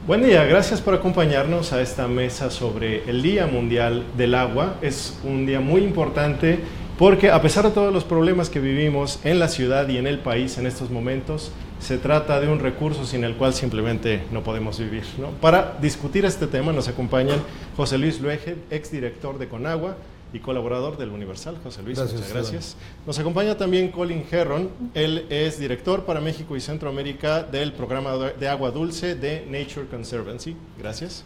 Buen día, gracias por acompañarnos a esta mesa sobre el Día Mundial del Agua. Es un día muy importante porque a pesar de todos los problemas que vivimos en la ciudad y en el país en estos momentos, se trata de un recurso sin el cual simplemente no podemos vivir, ¿no? Para discutir este tema nos acompañan José Luis Luege, exdirector de Conagua y colaborador del Universal. José Luis, muchas gracias. Nos acompaña también Colin Herron, él es director para México y Centroamérica del programa de agua dulce de Nature Conservancy. Gracias.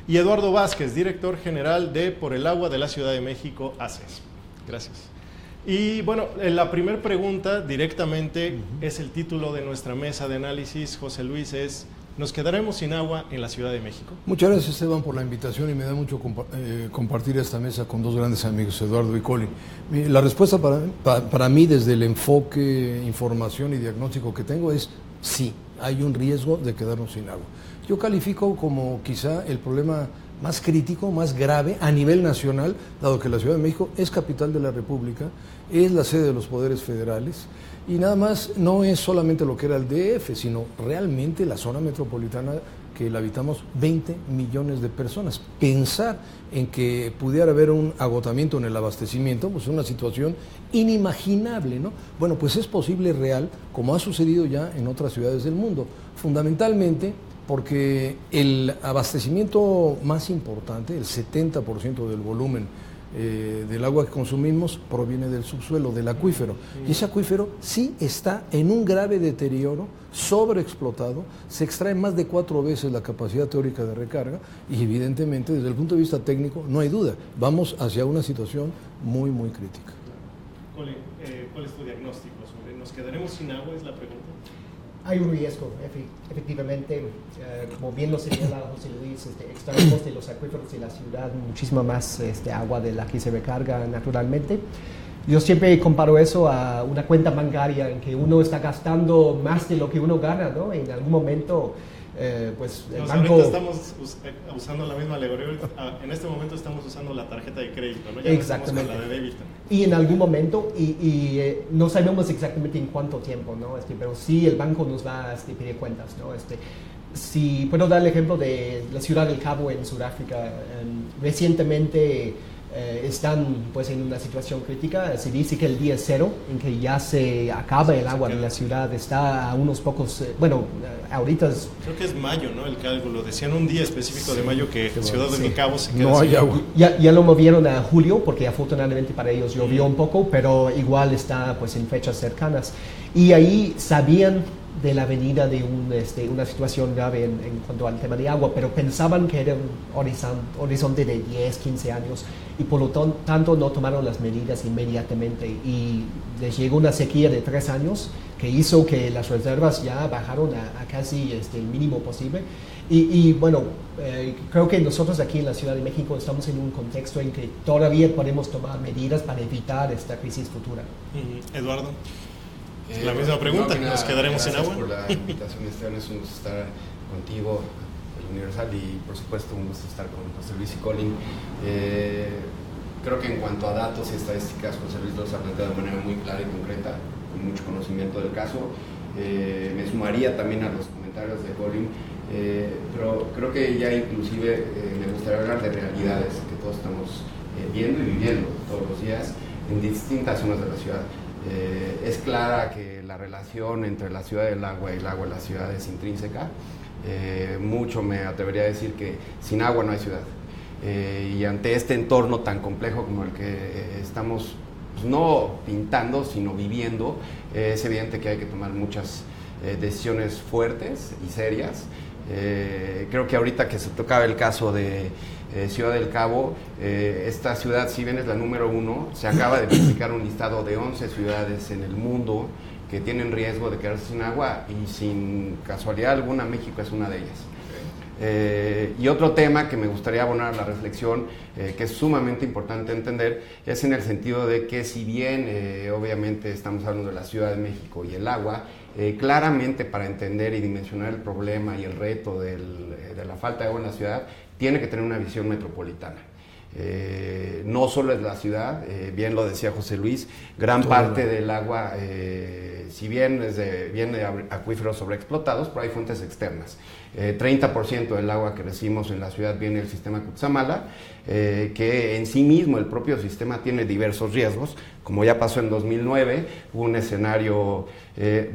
Y Eduardo Vázquez, director general de Por el Agua de la Ciudad de México, ACES. Gracias. Y bueno, la primera pregunta directamente es el título de nuestra mesa de análisis, José Luis, es: ¿nos quedaremos sin agua en la Ciudad de México? Muchas gracias, Esteban, por la invitación, y me da mucho compartir esta mesa con dos grandes amigos, Eduardo y Colin. La respuesta para mí, desde el enfoque, información y diagnóstico que tengo, es sí, hay un riesgo de quedarnos sin agua. Yo califico como quizá el problema más crítico, más grave a nivel nacional, dado que la Ciudad de México es capital de la República, es la sede de los poderes federales, y nada más no es solamente lo que era el DF, sino realmente la zona metropolitana que la habitamos 20 millones de personas. Pensar en que pudiera haber un agotamiento en el abastecimiento, pues es una situación inimaginable, ¿no? Bueno, pues es posible, real, como ha sucedido ya en otras ciudades del mundo, fundamentalmente porque el abastecimiento más importante, el 70% del volumen del agua que consumimos, proviene del subsuelo, del acuífero. Y ese acuífero sí está en un grave deterioro, sobreexplotado, se extrae más de 4 veces la capacidad teórica de recarga y evidentemente desde el punto de vista técnico no hay duda, vamos hacia una situación muy, muy crítica. ¿Cuál es tu diagnóstico sobre nos quedaremos sin agua? Es la pregunta. Hay un riesgo, efectivamente, como bien lo señala José Luis, extraemos de los acuíferos de la ciudad muchísima más agua de la que se recarga naturalmente. Yo siempre comparo eso a una cuenta bancaria en que uno está gastando más de lo que uno gana, ¿no? En algún momento, pues el banco... Ahorita estamos usando la misma alegoría, en este momento estamos usando la tarjeta de crédito, ¿no? Ya exactamente. No estamos con la de débito. Y en algún momento, no sabemos exactamente en cuánto tiempo, ¿no? Pero sí el banco nos va a pedir cuentas, ¿no? Si puedo dar el ejemplo de la ciudad del Cabo en Sudáfrica, recientemente están pues en una situación crítica. Se dice que el día cero en que ya se acaba el agua de la ciudad está a unos pocos, ahorita creo que es mayo, ¿no? El cálculo, decían un día específico de mayo que Ciudad del Cabo se queda no hay agua. Ya lo movieron a julio porque afortunadamente para ellos llovió un poco, pero igual está pues en fechas cercanas. Y ahí sabían de la venida de una situación grave en cuanto al tema de agua, pero pensaban que era un horizonte de 10, 15 años y por lo tanto no tomaron las medidas inmediatamente y les llegó una sequía de 3 años que hizo que las reservas ya bajaron a casi el mínimo posible y bueno, creo que nosotros aquí en la Ciudad de México estamos en un contexto en que todavía podemos tomar medidas para evitar esta crisis futura. Eduardo. La misma pregunta, ¿nos quedaremos sin agua? Gracias por la invitación, Esteban, es un gusto estar contigo, el Universal, y por supuesto un gusto estar con José Luis y Colin. Creo que en cuanto a datos y estadísticas, José Luis los ha planteado de manera muy clara y concreta, con mucho conocimiento del caso. Me sumaría también a los comentarios de Colin, pero creo que ya inclusive me gustaría hablar de realidades que todos estamos viendo y viviendo todos los días en distintas zonas de la ciudad. Es clara que la relación entre la ciudad del agua y el agua de la ciudad es intrínseca. Mucho me atrevería a decir que sin agua no hay ciudad. Y ante este entorno tan complejo como el que estamos, pues, no pintando, sino viviendo, es evidente que hay que tomar muchas decisiones fuertes y serias. Creo que ahorita que se tocaba el caso de Ciudad del Cabo, esta ciudad, si bien es la número 1, se acaba de publicar un listado de 11 ciudades en el mundo que tienen riesgo de quedarse sin agua y sin casualidad alguna México es una de ellas. Y otro tema que me gustaría abonar a la reflexión, que es sumamente importante entender, es en el sentido de que si bien obviamente estamos hablando de la Ciudad de México y el agua, claramente para entender y dimensionar el problema y el reto de la falta de agua en la ciudad, tiene que tener una visión metropolitana. No solo es la ciudad, bien lo decía José Luis, gran parte del agua, si bien viene de acuíferos sobreexplotados, pero hay fuentes externas. 30% del agua que recibimos en la ciudad viene del sistema Cutzamala, que en sí mismo el propio sistema tiene diversos riesgos, como ya pasó en 2009, hubo un escenario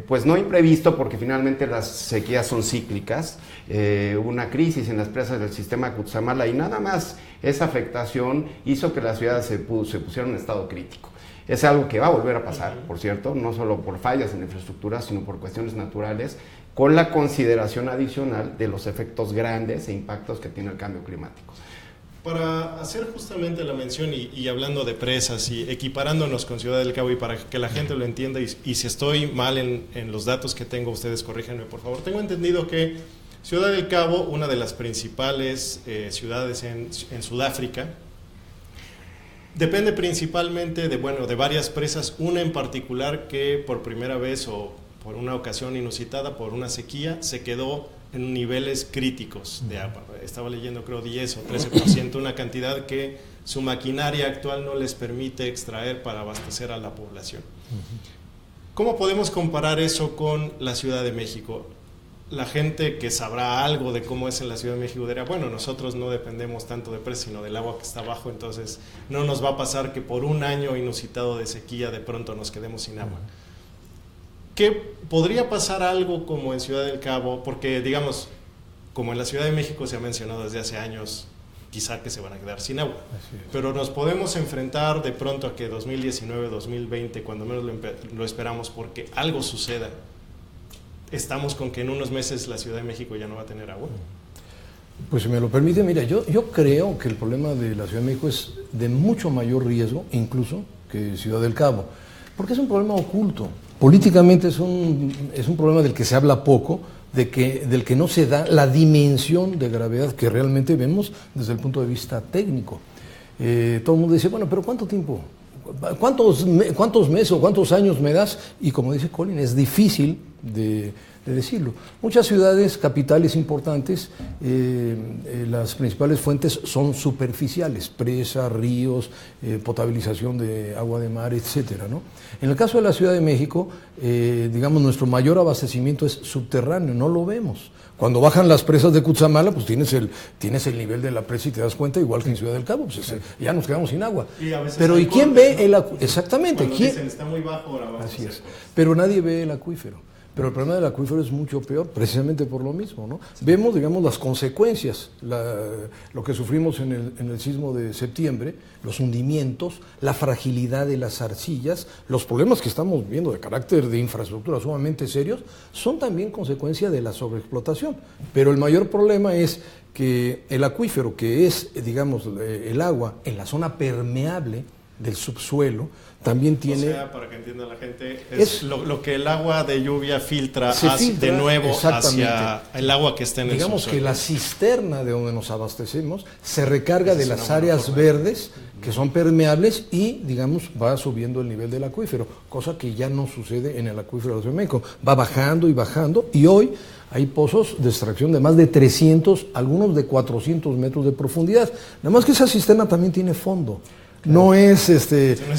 pues no imprevisto, porque finalmente las sequías son cíclicas, hubo una crisis en las presas del sistema Cutzamala y nada más esa afectación hizo que la ciudad se pusiera en un estado crítico. Es algo que va a volver a pasar, por cierto, no solo por fallas en la infraestructura, sino por cuestiones naturales, con la consideración adicional de los efectos grandes e impactos que tiene el cambio climático. Para hacer justamente la mención y hablando de presas y equiparándonos con Ciudad del Cabo, y para que la gente lo entienda, y si estoy mal en los datos que tengo, ustedes corríjanme por favor. Tengo entendido que Ciudad del Cabo, una de las principales ciudades en Sudáfrica, depende principalmente de varias presas, una en particular que por primera vez o por una ocasión inusitada, por una sequía, se quedó en niveles críticos de agua. Estaba leyendo, creo, 10 o 13%, una cantidad que su maquinaria actual no les permite extraer para abastecer a la población. ¿Cómo podemos comparar eso con la Ciudad de México? La gente que sabrá algo de cómo es en la Ciudad de México dirá, bueno, nosotros no dependemos tanto de presas, sino del agua que está abajo, entonces no nos va a pasar que por un año inusitado de sequía de pronto nos quedemos sin agua. ¿Qué podría pasar algo como en Ciudad del Cabo? Porque, digamos, como en la Ciudad de México se ha mencionado desde hace años, quizá que se van a quedar sin agua. Pero nos podemos enfrentar de pronto a que 2019, 2020, cuando menos lo esperamos, porque algo suceda, estamos con que en unos meses la Ciudad de México ya no va a tener agua. Pues si me lo permite, mira, yo creo que el problema de la Ciudad de México es de mucho mayor riesgo, incluso, que Ciudad del Cabo, porque es un problema oculto. Políticamente es un problema del que se habla poco, del que no se da la dimensión de gravedad que realmente vemos desde el punto de vista técnico. Todo el mundo dice, bueno, pero ¿cuánto tiempo? ¿Cuántos meses o cuántos años me das? Y como dice Colin, es difícil de decirlo. Muchas ciudades capitales importantes, las principales fuentes son superficiales, presas, ríos, potabilización de agua de mar, etcétera, ¿no? En el caso de la Ciudad de México, digamos, nuestro mayor abastecimiento es subterráneo, no lo vemos. Cuando bajan las presas de Cutzamala, pues tienes el nivel de la presa y te das cuenta, igual que en Ciudad del Cabo, pues ya nos quedamos sin agua. Pero ¿y quién ve el acuífero? Exactamente. Cuando dicen está muy bajo, ahora vamos así es. Pero nadie ve el acuífero. Pero el problema del acuífero es mucho peor, precisamente por lo mismo, ¿no? Vemos, digamos, las consecuencias, lo que sufrimos en el sismo de septiembre, los hundimientos, la fragilidad de las arcillas, los problemas que estamos viendo de carácter de infraestructura sumamente serios, son también consecuencia de la sobreexplotación. Pero el mayor problema es que el acuífero, que es, digamos, el agua en la zona permeable del subsuelo, también tiene... O sea, para que entienda la gente, es lo que el agua de lluvia filtra de nuevo hacia el agua que está en el subsuelo. Digamos que la cisterna de donde nos abastecemos se recarga de las áreas verdes que son permeables y, digamos, va subiendo el nivel del acuífero, cosa que ya no sucede en el acuífero de la Ciudad de México. Va bajando y bajando, y hoy hay pozos de extracción de más de 300, algunos de 400 metros de profundidad. Nada más que esa cisterna también tiene fondo. No es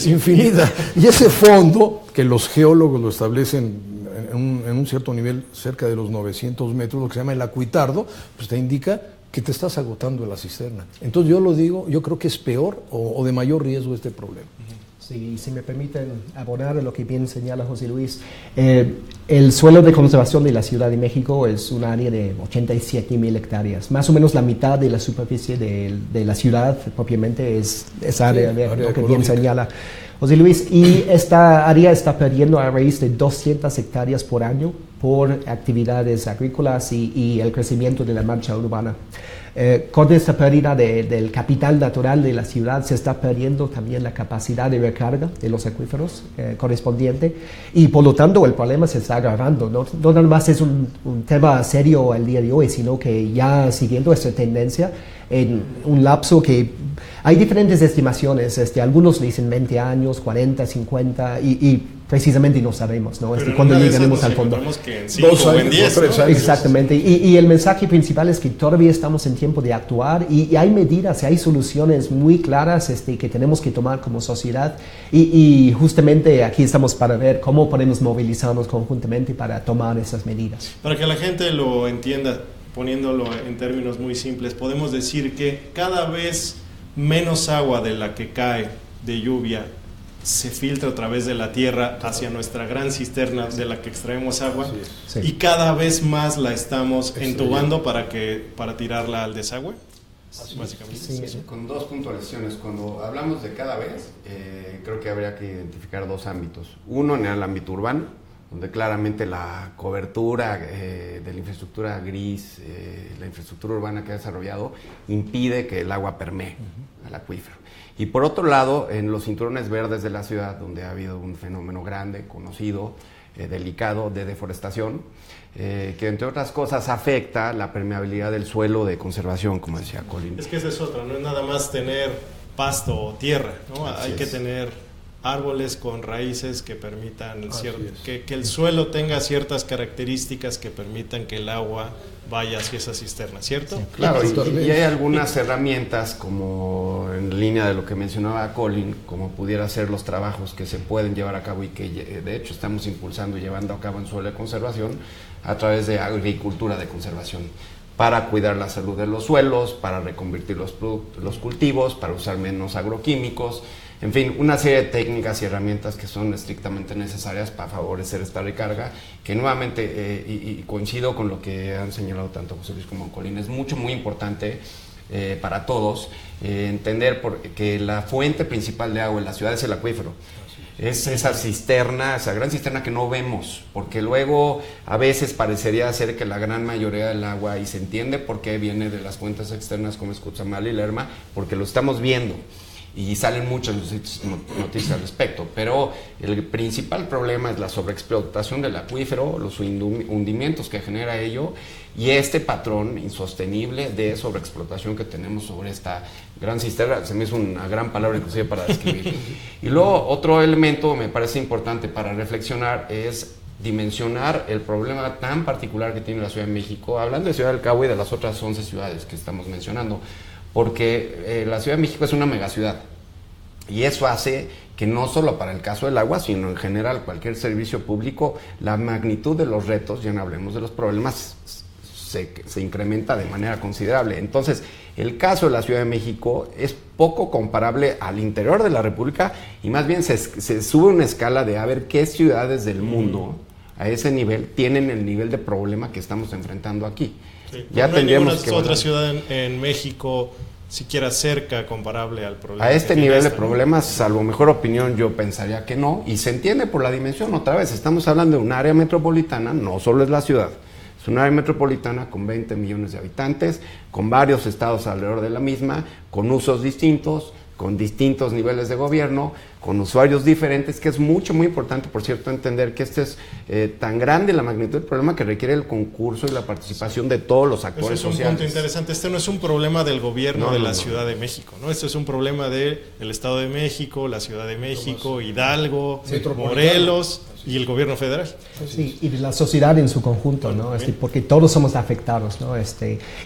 infinita. Y ese fondo, que los geólogos lo establecen en un cierto nivel, cerca de los 900 metros, lo que se llama el acuitardo, pues te indica que te estás agotando en la cisterna. Entonces yo creo que es peor o de mayor riesgo este problema. Sí, si me permiten abonar a lo que bien señala José Luis, el suelo de conservación de la Ciudad de México es un área de 87,000 hectáreas, más o menos la mitad de la superficie de la ciudad propiamente es esa área, lo que bien señala José Luis, y esta área está perdiendo a raíz de 200 hectáreas por año por actividades agrícolas y el crecimiento de la mancha urbana. Con esta pérdida del capital natural de la ciudad se está perdiendo también la capacidad de recarga de los acuíferos correspondiente, y por lo tanto el problema se está agravando. No nada más es un tema serio el día de hoy, sino que ya siguiendo esta tendencia en un lapso que hay diferentes estimaciones, algunos dicen 20 años, 40, 50 y precisamente no sabemos, ¿no? Pero Cuando en una de esas llegaremos nos al fondo. encontramos que en 5 2 o en años, 10, o 3 ¿no? años. Exactamente, y el mensaje principal es que todavía estamos en tiempo de actuar y hay medidas, hay soluciones muy claras que tenemos que tomar como sociedad y justamente aquí estamos para ver cómo podemos movilizarnos conjuntamente para tomar esas medidas. Para que la gente lo entienda, poniéndolo en términos muy simples, podemos decir que cada vez menos agua de la que cae de lluvia se filtra a través de la tierra hacia nuestra gran cisterna de la que extraemos agua, Sí. y cada vez más la estamos entubando para tirarla al desagüe. Básicamente. Sí. Con 2 puntualizaciones. Cuando hablamos de cada vez, creo que habría que identificar 2 ámbitos. Uno en el ámbito urbano, donde claramente la cobertura de la infraestructura gris, la infraestructura urbana que ha desarrollado, impide que el agua permee al acuífero. Y por otro lado, en los cinturones verdes de la ciudad, donde ha habido un fenómeno grande, conocido, delicado, de deforestación, que entre otras cosas afecta la permeabilidad del suelo de conservación, como decía Colin. Es que esa es otra, no es nada más tener pasto o tierra, ¿no? Hay que tener árboles con raíces que permitan que el suelo tenga ciertas características que permitan que el agua vaya hacia esa cisterna, ¿cierto? Sí. Claro, y hay algunas herramientas, como en línea de lo que mencionaba Colin, como pudiera ser los trabajos que se pueden llevar a cabo y que de hecho estamos impulsando y llevando a cabo en suelo de conservación a través de agricultura de conservación, para cuidar la salud de los suelos, para reconvertir los cultivos, para usar menos agroquímicos, en fin, una serie de técnicas y herramientas que son estrictamente necesarias para favorecer esta recarga, que nuevamente, y coincido con lo que han señalado tanto José Luis como Colin, es muy importante para todos entender que la fuente principal de agua en la ciudad es el acuífero. Es esa cisterna, esa gran cisterna que no vemos, porque luego a veces parecería ser que la gran mayoría del agua, y se entiende por qué viene de las fuentes externas como es Cutzamala y Lerma, porque lo estamos viendo y salen muchas noticias al respecto, pero el principal problema es la sobreexplotación del acuífero, los hundimientos que genera ello y este patrón insostenible de sobreexplotación que tenemos sobre esta gran cisterna. Se me hizo una gran palabra inclusive para describir. Y luego otro elemento me parece importante para reflexionar es dimensionar el problema tan particular que tiene la Ciudad de México, hablando de Ciudad del Cabo y de las otras 11 ciudades que estamos mencionando, porque la Ciudad de México es una megaciudad y eso hace que no solo para el caso del agua, sino en general cualquier servicio público, la magnitud de los retos, ya no hablemos de los problemas, se incrementa de manera considerable. Entonces, el caso de la Ciudad de México es poco comparable al interior de la República y más bien se sube una escala de a ver qué ciudades del mundo a ese nivel tienen el nivel de problema que estamos enfrentando aquí. Sí, ya no hay tendríamos ninguna otra ciudad en México siquiera cerca comparable al problema. A este nivel de problemas, salvo mejor opinión, yo pensaría que no, y se entiende por la dimensión. Otra vez, estamos hablando de un área metropolitana, no solo es la ciudad, es un área metropolitana con 20 millones de habitantes, con varios estados alrededor de la misma, con usos distintos, con distintos niveles de gobierno, con usuarios diferentes, que es muy importante, por cierto, entender que este es tan grande la magnitud del problema que requiere el concurso y la participación de todos los actores sociales. Eso es un punto interesante. Este no es un problema del gobierno de la Ciudad de México, ¿no? Este es un problema del Estado de México, la Ciudad de México, Hidalgo, Morelos y el gobierno federal. Sí, y de la sociedad en su conjunto, ¿no? Porque todos somos afectados, ¿no?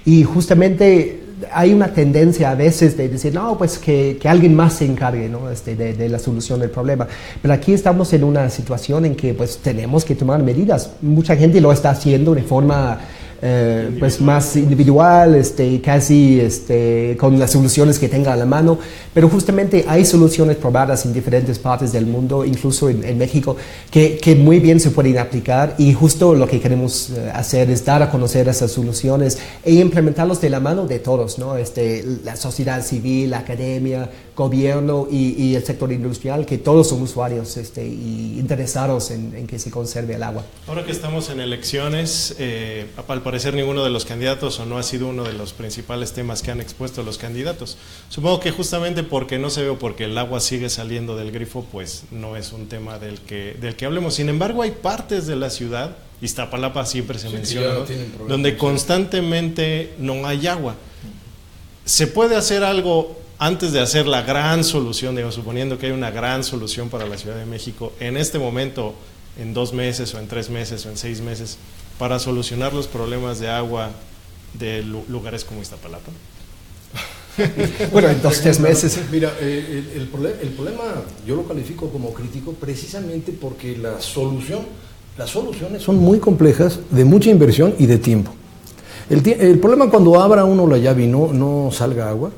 Y justamente hay una tendencia a veces de decir, no, pues que alguien más se encargue, ¿no? de la solución del problema. Pero aquí estamos en una situación en que pues tenemos que tomar medidas. Mucha gente lo está haciendo de forma pues más individual, casi con las soluciones que tenga a la mano, pero justamente hay soluciones probadas en diferentes partes del mundo, incluso en México, que muy bien se pueden aplicar, y justo lo que queremos hacer es dar a conocer esas soluciones e implementarlos de la mano de todos, ¿no? La sociedad civil, la academia, gobierno y el sector industrial, que todos son usuarios y interesados en que se conserve el agua. Ahora que estamos en elecciones, al parecer ninguno de los candidatos o no ha sido uno de los principales temas que han expuesto los candidatos. Supongo que justamente porque no se ve o porque el agua sigue saliendo del grifo, pues no es un tema del que hablemos. Sin embargo, hay partes de la ciudad, Iztapalapa siempre se menciona, ¿no?, donde constantemente no hay agua. ¿Se puede hacer algo antes de hacer la gran solución, digamos, suponiendo que hay una gran solución para la Ciudad de México, en este momento, en 2 meses o en 3 meses o en 6 meses, para solucionar los problemas de agua de lugares como Iztapalapa? Bueno, en 2-3 meses. Mira, el problema yo lo califico como crítico precisamente porque las soluciones son muy complejas, de mucha inversión y de tiempo. El problema cuando abra uno la llave y no salga agua,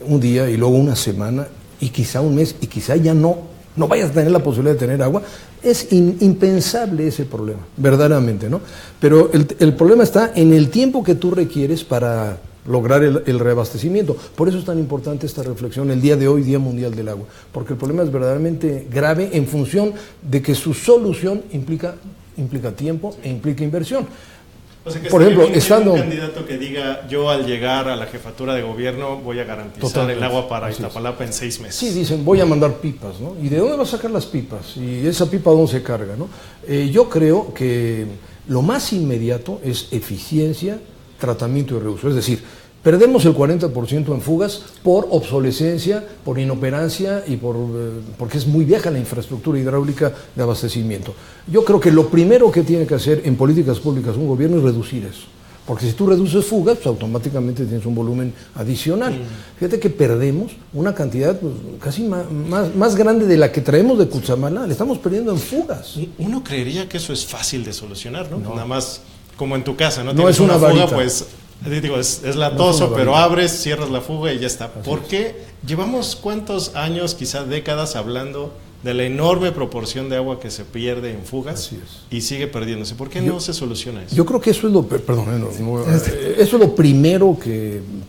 un día y luego una semana y quizá un mes y quizá ya no vayas a tener la posibilidad de tener agua, es impensable ese problema, verdaderamente, ¿no? Pero el problema está en el tiempo que tú requieres para lograr el reabastecimiento. Por eso es tan importante esta reflexión el día de hoy, Día Mundial del Agua, porque el problema es verdaderamente grave en función de que su solución implica tiempo e implica inversión. O sea que por ejemplo, estando un candidato que diga, yo al llegar a la jefatura de gobierno voy a garantizar el agua para Iztapalapa en 6 meses. Sí, dicen, voy a mandar pipas, ¿no? ¿Y de dónde va a sacar las pipas? ¿Y esa pipa dónde se carga, no? Yo creo que lo más inmediato es eficiencia, tratamiento y reuso. Es decir, perdemos el 40% en fugas por obsolescencia, por inoperancia y porque es muy vieja la infraestructura hidráulica de abastecimiento. Yo creo que lo primero que tiene que hacer en políticas públicas un gobierno es reducir eso. Porque si tú reduces fugas, pues automáticamente tienes un volumen adicional. Fíjate que perdemos una cantidad pues, casi más grande de la que traemos de Cutzamala, le estamos perdiendo en fugas. Uno creería que eso es fácil de solucionar, ¿no? Nada más como en tu casa, ¿no? No es una fuga, varita. Pues digo, es latoso, pero abres, cierras la fuga y ya está. Así ¿Por qué llevamos cuántos años, quizás décadas, hablando de la enorme proporción de agua que se pierde en fugas y sigue perdiéndose? ¿Por qué no se soluciona eso? Yo creo que eso es eso es lo primero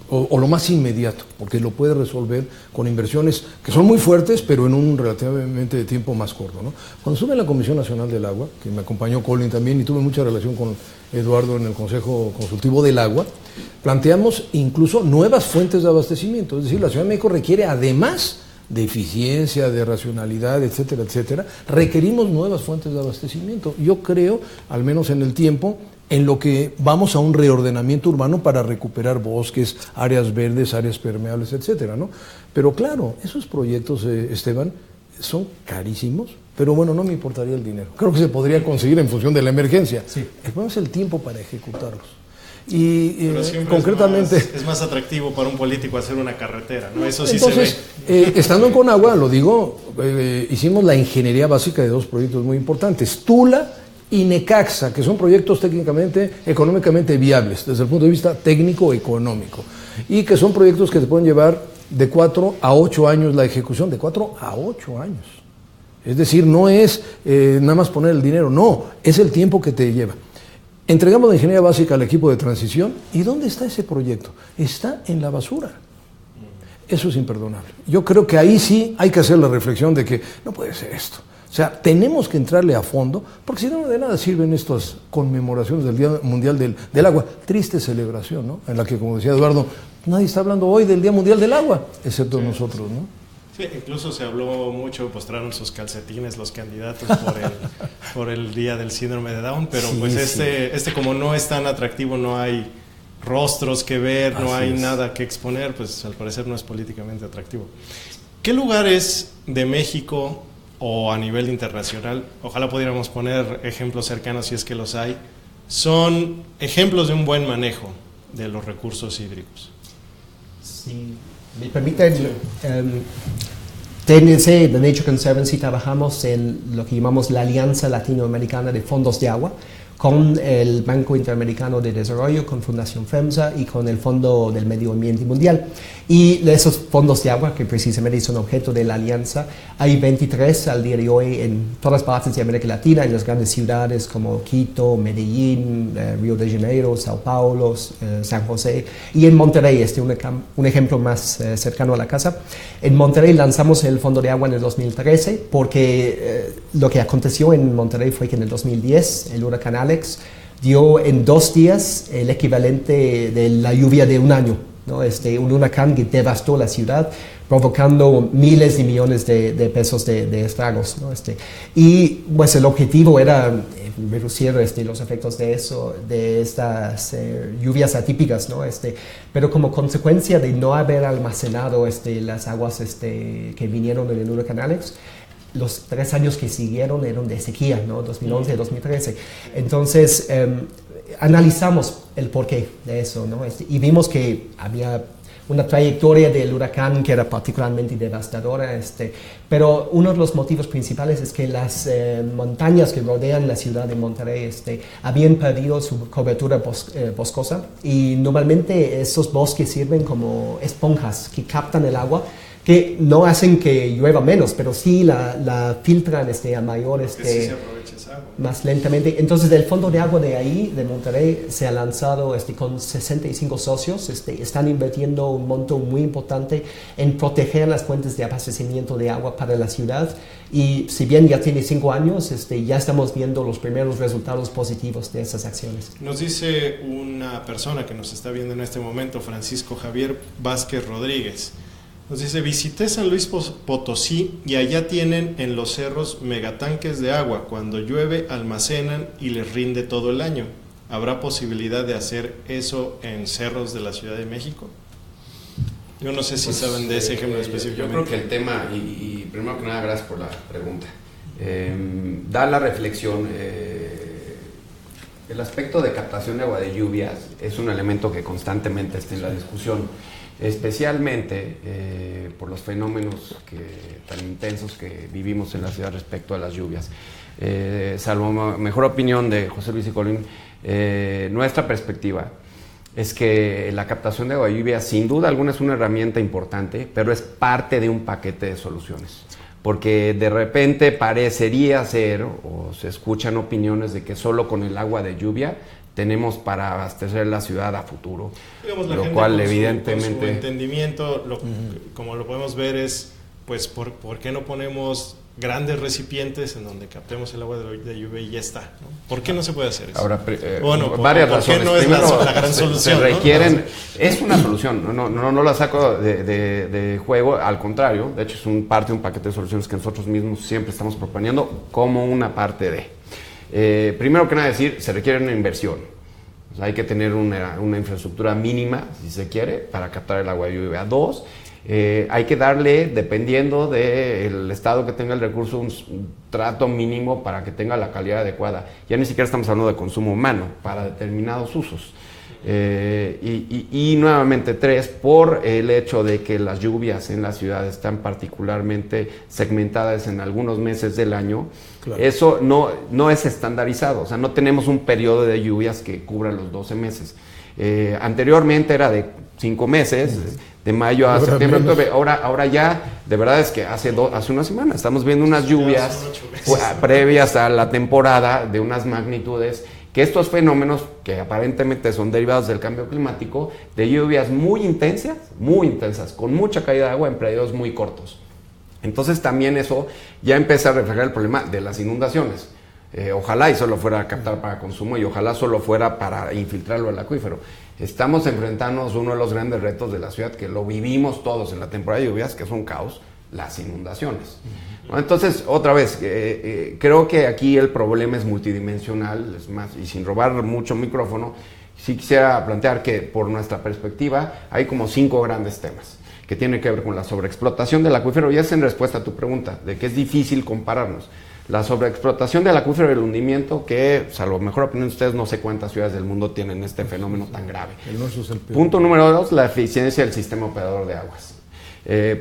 o lo más inmediato, porque lo puede resolver con inversiones que son muy fuertes, pero en un relativamente de tiempo más corto, ¿no? Cuando estuve en la Comisión Nacional del Agua, que me acompañó Colin también, y tuve mucha relación con Eduardo en el Consejo Consultivo del Agua, planteamos incluso nuevas fuentes de abastecimiento. Es decir, la Ciudad de México requiere, además de eficiencia, de racionalidad, etcétera, etcétera, requerimos nuevas fuentes de abastecimiento. Yo creo, al menos en el tiempo, en lo que vamos a un reordenamiento urbano para recuperar bosques, áreas verdes, áreas permeables, etcétera, ¿no? Pero claro, esos proyectos, Esteban, son carísimos, pero bueno, no me importaría el dinero. Creo que se podría conseguir en función de la emergencia. Sí. El problema es el tiempo para ejecutarlos. Y concretamente es más atractivo para un político hacer una carretera, ¿no? Eso sí. Entonces, se ve. Estando en Conagua, lo digo, hicimos la ingeniería básica de 2 proyectos muy importantes, Tula y Necaxa, que son proyectos económicamente viables desde el punto de vista técnico-económico, y que son proyectos que te pueden llevar de 4 a 8 años la ejecución, de 4 a 8 años. Es decir, no es nada más poner el dinero, no, es el tiempo que te lleva. Entregamos la ingeniería básica al equipo de transición, ¿y dónde está ese proyecto? Está en la basura. Eso es imperdonable. Yo creo que ahí sí hay que hacer la reflexión de que no puede ser esto. O sea, tenemos que entrarle a fondo, porque si no, de nada sirven estas conmemoraciones del Día Mundial del Agua. Triste celebración, ¿no? En la que, como decía Eduardo, nadie está hablando hoy del Día Mundial del Agua, excepto nosotros, ¿no? Sí, incluso se habló mucho, postraron sus calcetines los candidatos por el día del síndrome de Down, pero pues este como no es tan atractivo, no hay rostros que ver, no hay nada que exponer, pues al parecer no es políticamente atractivo. ¿Qué lugares de México o a nivel internacional, ojalá pudiéramos poner ejemplos cercanos si es que los hay, son ejemplos de un buen manejo de los recursos hídricos? Sí. Me permiten, TNC, The Nature Conservancy, trabajamos en lo que llamamos la Alianza Latinoamericana de Fondos de Agua, con el Banco Interamericano de Desarrollo, con Fundación FEMSA y con el Fondo del Medio Ambiente Mundial. Y de esos fondos de agua, que precisamente son objeto de la alianza, hay 23 al día de hoy en todas partes de América Latina, en las grandes ciudades como Quito, Medellín, Río de Janeiro, Sao Paulo, San José, y en Monterrey, un ejemplo más cercano a la casa. En Monterrey lanzamos el Fondo de Agua en el 2013 porque lo que aconteció en Monterrey fue que en el 2010 el huracán Alex dio en 2 días el equivalente de la lluvia de un año, ¿no? Un huracán que devastó la ciudad, provocando miles de millones de pesos de estragos, ¿no? Y pues el objetivo era reducir los efectos de eso, de estas lluvias atípicas, ¿no? Pero como consecuencia de no haber almacenado las aguas que vinieron en el huracán Alex, los 3 años que siguieron eran de sequía, ¿no? 2011 y 2013. Entonces, analizamos el porqué de eso, ¿no? Y vimos que había una trayectoria del huracán que era particularmente devastadora, pero uno de los motivos principales es que las montañas que rodean la ciudad de Monterrey habían perdido su cobertura boscosa, y normalmente esos bosques sirven como esponjas que captan el agua, que no hacen que llueva menos, pero sí la filtran a mayor, sí se aprovecha esa agua más lentamente. Entonces, el fondo de agua de ahí, de Monterrey, se ha lanzado con 65 socios. Están invirtiendo un monto muy importante en proteger las fuentes de abastecimiento de agua para la ciudad. Y si bien ya tiene 5 años, ya estamos viendo los primeros resultados positivos de esas acciones. Nos dice una persona que nos está viendo en este momento, Francisco Javier Vázquez Rodríguez. Nos dice: visité San Luis Potosí y allá tienen en los cerros megatanques de agua. Cuando llueve almacenan y les rinde todo el año. ¿Habrá posibilidad de hacer eso en cerros de la Ciudad de México? Yo no sé si saben de ese ejemplo específicamente. Yo creo que el tema, y primero que nada, gracias por la pregunta, da la reflexión. El aspecto de captación de agua de lluvias es un elemento que constantemente está en la discusión, especialmente por los fenómenos tan intensos que vivimos en la ciudad respecto a las lluvias. Salvo mejor opinión de José Luis y Colín, nuestra perspectiva es que la captación de agua de lluvia sin duda alguna es una herramienta importante, pero es parte de un paquete de soluciones. Porque de repente parecería ser, o se escuchan opiniones de que solo con el agua de lluvia tenemos para abastecer la ciudad a futuro. Digamos, lo cual evidentemente... Con su entendimiento, como lo podemos ver, es, pues, ¿por qué no ponemos grandes recipientes en donde captemos el agua de lluvia y ya está, ¿no? ¿Por qué no se puede hacer eso? Ahora, varias razones. ¿Por qué no es primero, la gran solución? Se requieren, ¿no? Es una solución, no la saco de juego, al contrario, de hecho es parte de un paquete de soluciones que nosotros mismos siempre estamos proponiendo como una parte de. Primero que nada decir, se requiere una inversión. O sea, hay que tener una infraestructura mínima, si se quiere, para captar el agua de lluvia. 2, hay que darle, dependiendo del estado que tenga el recurso, un trato mínimo para que tenga la calidad adecuada. Ya ni siquiera estamos hablando de consumo humano para determinados usos. Y nuevamente 3, por el hecho de que las lluvias en la ciudad están particularmente segmentadas en algunos meses del año, claro. Eso no es estandarizado, o sea, no tenemos un periodo de lluvias que cubra los 12 meses. Anteriormente era de 5 meses, de mayo a septiembre, ahora ya, de verdad es que hace una semana estamos viendo unas lluvias previas a la temporada de unas magnitudes, que estos fenómenos, que aparentemente son derivados del cambio climático, de lluvias muy intensas, con mucha caída de agua en periodos muy cortos. Entonces también eso ya empieza a reflejar el problema de las inundaciones. Ojalá y solo fuera a captar para consumo y ojalá solo fuera para infiltrarlo al acuífero. Estamos enfrentándonos a uno de los grandes retos de la ciudad, que lo vivimos todos en la temporada de lluvias, que es un caos, las inundaciones. ¿No? Entonces, otra vez, creo que aquí el problema es multidimensional, es más, y sin robar mucho micrófono, sí quisiera plantear que por nuestra perspectiva hay como 5 grandes temas que tienen que ver con la sobreexplotación del acuífero, y es en respuesta a tu pregunta, de que es difícil compararnos. La sobreexplotación del acuífero y el hundimiento, que, salvo mejor opinión de ustedes, no sé cuántas ciudades del mundo tienen este fenómeno tan grave. Punto número 2, la eficiencia del sistema operador de aguas.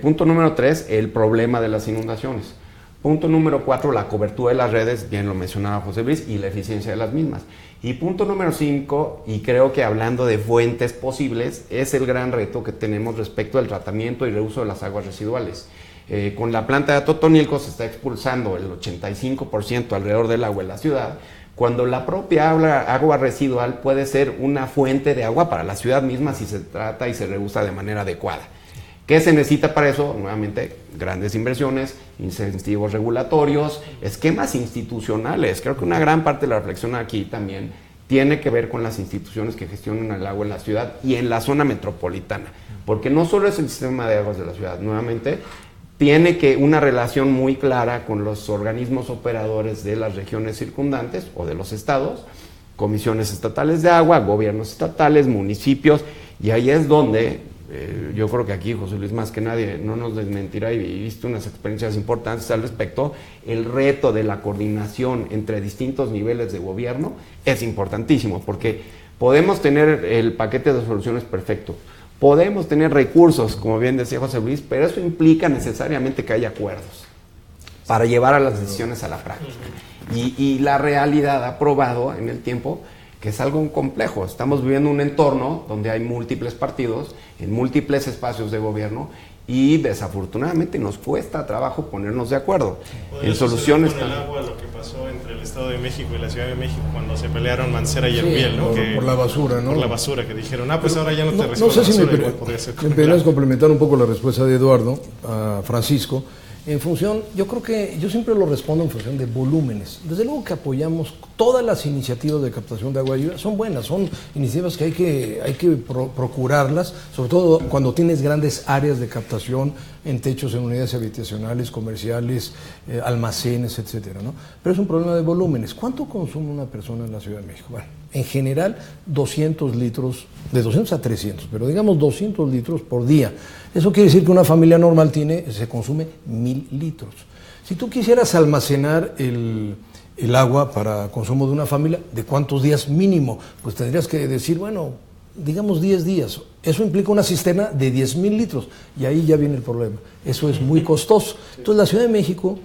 Punto número 3, el problema de las inundaciones. Punto número 4, la cobertura de las redes, bien lo mencionaba José Luis, y la eficiencia de las mismas. Y punto número 5, y creo que hablando de fuentes posibles, es el gran reto que tenemos respecto al tratamiento y reuso de las aguas residuales. Con la planta de Atotonilco se está expulsando el 85% alrededor del agua en la ciudad, cuando la propia agua residual puede ser una fuente de agua para la ciudad misma si se trata y se reusa de manera adecuada. ¿Qué se necesita para eso? Nuevamente, grandes inversiones, incentivos regulatorios, esquemas institucionales. Creo que una gran parte de la reflexión aquí también tiene que ver con las instituciones que gestionan el agua en la ciudad y en la zona metropolitana, porque no solo es el sistema de aguas de la ciudad, nuevamente, tiene que una relación muy clara con los organismos operadores de las regiones circundantes o de los estados, comisiones estatales de agua, gobiernos estatales, municipios, y ahí es donde yo creo que aquí José Luis más que nadie no nos desmentirá y viste unas experiencias importantes al respecto. El reto de la coordinación entre distintos niveles de gobierno es importantísimo, porque podemos tener el paquete de soluciones perfecto, podemos tener recursos, como bien decía José Luis, pero eso implica necesariamente que haya acuerdos para llevar a las decisiones a la práctica. Y la realidad ha probado en el tiempo que es algo complejo. Estamos viviendo un entorno donde hay múltiples partidos, en múltiples espacios de gobierno, y desafortunadamente nos cuesta trabajo ponernos de acuerdo en soluciones. Con el agua, lo que pasó entre el Estado de México y la Ciudad de México cuando se pelearon Mancera y Herbiel, ¿no? Por la basura, ¿no? Por la basura, que dijeron, pues ahora ya no te recibo no sé la si basura. me permites complementar un poco la respuesta de Eduardo a Francisco. En función, yo creo que yo siempre lo respondo en función de volúmenes. Desde luego que apoyamos todas las iniciativas de captación de agua y lluvia, son buenas, son iniciativas que hay que procurarlas, sobre todo cuando tienes grandes áreas de captación en techos, en unidades habitacionales, comerciales, almacenes, etcétera, ¿no? Pero es un problema de volúmenes. ¿Cuánto consume una persona en la Ciudad de México? Bueno, en general 200 litros, de 200 a 300, pero digamos 200 litros por día. Eso quiere decir que una familia normal se consume 1000 litros. Si tú quisieras almacenar el agua para consumo de una familia, ¿de cuántos días mínimo? Pues tendrías que decir, bueno, digamos 10 días. Eso implica una cisterna de 10,000 litros y ahí ya viene el problema. Eso es muy costoso. Entonces la Ciudad de México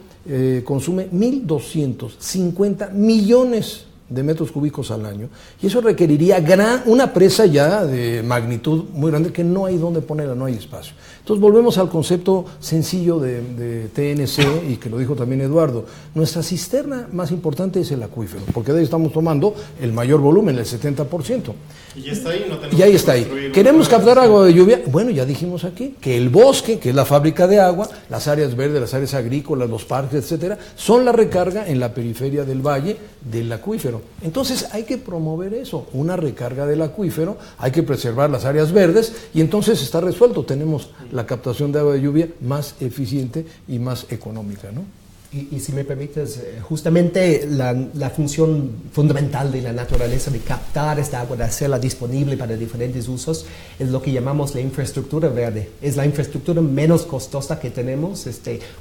consume 1,250 millones de metros cúbicos al año, y eso requeriría una presa ya de magnitud muy grande que no hay dónde ponerla, no hay espacio. Entonces volvemos al concepto sencillo de TNC, y que lo dijo también Eduardo. Nuestra cisterna más importante es el acuífero, porque de ahí estamos tomando el mayor volumen, el 70%. Y ya está ahí, no tenemos y ahí está ahí. ¿Queremos captar agua de lluvia? Bueno, ya dijimos aquí que el bosque, que es la fábrica de agua, las áreas verdes, las áreas agrícolas, los parques, etcétera, son la recarga en la periferia del valle del acuífero. Entonces hay que promover eso, una recarga del acuífero, hay que preservar las áreas verdes, y entonces está resuelto. Tenemos la captación de agua de lluvia más eficiente y más económica, ¿no? Y si me permites, justamente la función fundamental de la naturaleza de captar esta agua, de hacerla disponible para diferentes usos, es lo que llamamos la infraestructura verde. Es la infraestructura menos costosa que tenemos,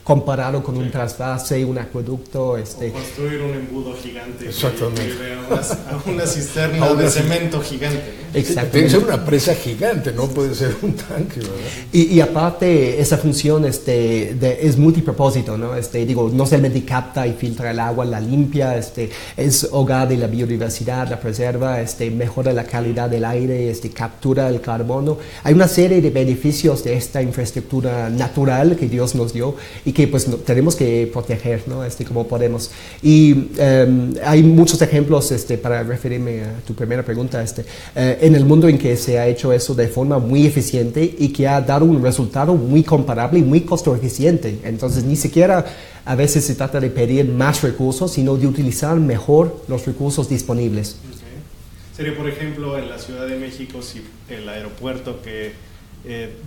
comparado con un trasvase, un acueducto. O construir un embudo gigante. Exactamente. Una cisterna de cemento gigante, ¿no? Exactamente. Tiene que ser una presa gigante, no puede ser un tanque, ¿verdad? Y aparte, esa función es multipropósito, ¿no? No solamente capta y filtra el agua, la limpia, es hogar de la biodiversidad, la preserva, mejora la calidad del aire, captura el carbono. Hay una serie de beneficios de esta infraestructura natural que Dios nos dio y que pues tenemos que proteger, ¿no? Como podemos. Y hay muchos ejemplos, para referirme a tu primera pregunta, en el mundo en que se ha hecho eso de forma muy eficiente y que ha dado un resultado muy comparable y muy costo eficiente. Entonces, ni siquiera a veces se trata de pedir más recursos, sino de utilizar mejor los recursos disponibles. Okay. Sería, por ejemplo, en la Ciudad de México, si el aeropuerto que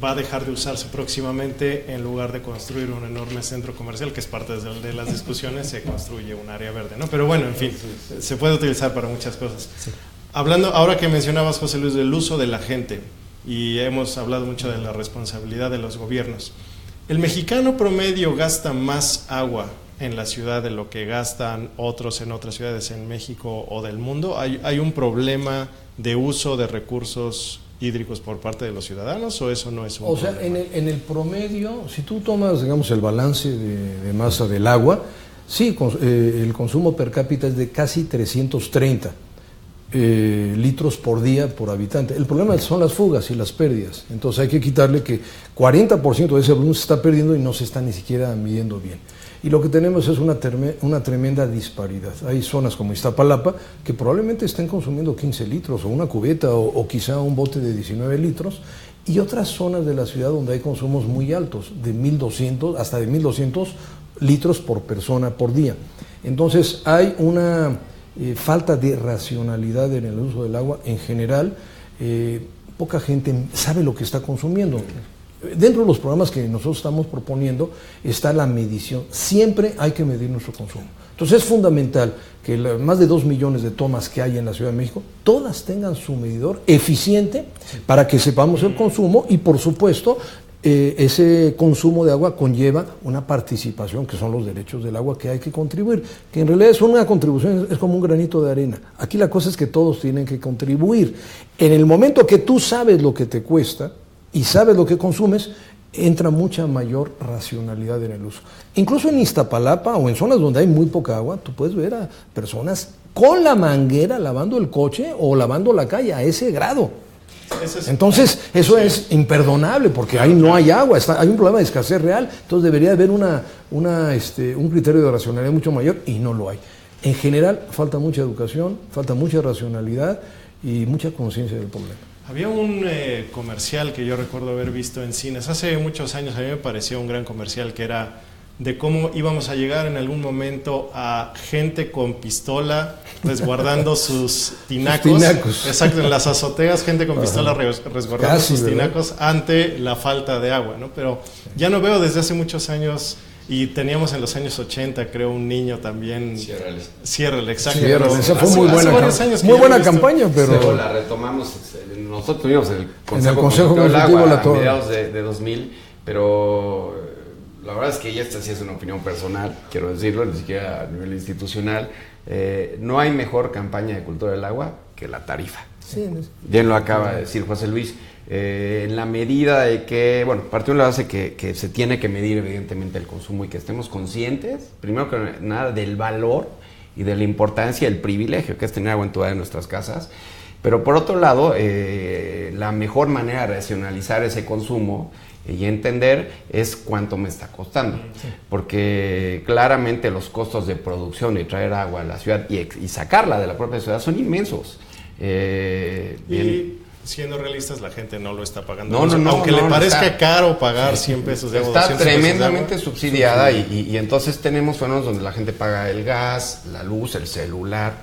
va a dejar de usarse próximamente, en lugar de construir un enorme centro comercial, que es parte de las discusiones, se construye un área verde, ¿no? Pero bueno, en fin, se puede utilizar para muchas cosas. Sí. Hablando, ahora que mencionabas, José Luis, del uso de la gente, y hemos hablado mucho de la responsabilidad de los gobiernos, ¿el mexicano promedio gasta más agua en la ciudad de lo que gastan otros en otras ciudades en México o del mundo? ¿Hay un problema de uso de recursos hídricos por parte de los ciudadanos, o eso no es un problema? O sea, en el promedio, si tú tomas, digamos, el balance de masa del agua, sí, el consumo per cápita es de casi 330 litros por día por habitante. El problema son las fugas y las pérdidas. Entonces hay que quitarle que 40% de ese volumen se está perdiendo y no se está ni siquiera midiendo bien. Y lo que tenemos es una tremenda disparidad. Hay zonas como Iztapalapa que probablemente estén consumiendo 15 litros o una cubeta o quizá un bote de 19 litros, y otras zonas de la ciudad donde hay consumos muy altos, de 1,200 hasta de 1,200 litros por persona por día. Entonces hay una falta de racionalidad en el uso del agua en general. Poca gente sabe lo que está consumiendo. Dentro de los programas que nosotros estamos proponiendo está la medición. Siempre hay que medir nuestro consumo. Entonces es fundamental que más de 2 millones de tomas que hay en la Ciudad de México, todas tengan su medidor eficiente para que sepamos el consumo y, por supuesto, ese consumo de agua conlleva una participación, que son los derechos del agua que hay que contribuir, que en realidad es una contribución, es como un granito de arena. Aquí la cosa es que todos tienen que contribuir. En el momento que tú sabes lo que te cuesta y sabes lo que consumes, entra mucha mayor racionalidad en el uso. Incluso en Iztapalapa o en zonas donde hay muy poca agua, tú puedes ver a personas con la manguera lavando el coche o lavando la calle a ese grado. Entonces, eso es imperdonable porque ahí no hay agua, hay un problema de escasez real, entonces debería haber un criterio de racionalidad mucho mayor y no lo hay. En general, falta mucha educación, falta mucha racionalidad y mucha conciencia del problema. Había un comercial que yo recuerdo haber visto en cines hace muchos años, a mí me pareció un gran comercial, que era de cómo íbamos a llegar en algún momento a gente con pistola resguardando sus tinacos. Exacto, en las azoteas, gente con pistola resguardando sus tinacos ante la falta de agua, ¿no? Pero ya no veo desde hace muchos años, y teníamos en los años 80, creo, un niño también. Ciérrale, exacto. Esa fue muy buena campaña, pero... Luego la retomamos, nosotros tuvimos el Consejo Consultivo del Agua a mediados de 2000, pero... La verdad es que esta sí es una opinión personal, quiero decirlo, ni siquiera a nivel institucional. No hay mejor campaña de cultura del agua que la tarifa. Sí, Bien lo acaba de decir José Luis. En la medida de que, partiendo de la base que se tiene que medir evidentemente el consumo y que estemos conscientes, primero que nada, del valor y de la importancia, el privilegio que es tener agua en todas nuestras casas. Pero por otro lado, la mejor manera de racionalizar ese consumo y entender es cuánto me está costando, porque claramente los costos de producción y traer agua a la ciudad y sacarla de la propia ciudad son inmensos. Y siendo realistas, la gente no lo está pagando. Aunque le parezca caro pagar 100 pesos de agua. Está tremendamente subsidiada y entonces tenemos fenómenos donde la gente paga el gas, la luz, el celular,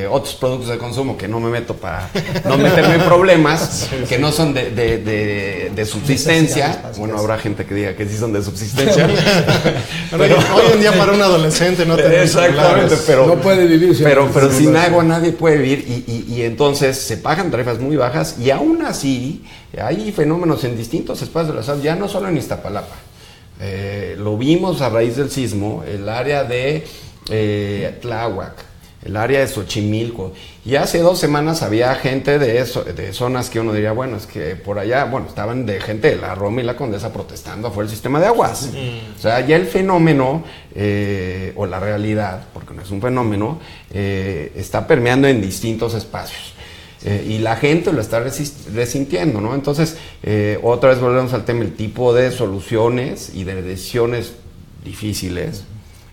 otros productos de consumo que no me meto para no meterme en problemas, que no son de subsistencia. Bueno, habrá gente que diga que sí son de subsistencia. Pero hoy en día para un adolescente no tener exactamente, pero no puede vivir pero sin agua nadie puede vivir y entonces se pagan tarifas muy bajas y aún así hay fenómenos en distintos espacios de la ciudad, ya no solo en Iztapalapa. Lo vimos a raíz del sismo, el área de Tláhuac, el área de Xochimilco, y hace 2 semanas había gente de zonas que uno diría, es que por allá, estaban de gente de la Roma y la Condesa protestando afuera del sistema de aguas. O sea, ya el fenómeno, o la realidad, porque no es un fenómeno, está permeando en distintos espacios. Y la gente lo está resintiendo, ¿no? Entonces, otra vez volvemos al tema, el tipo de soluciones y de decisiones difíciles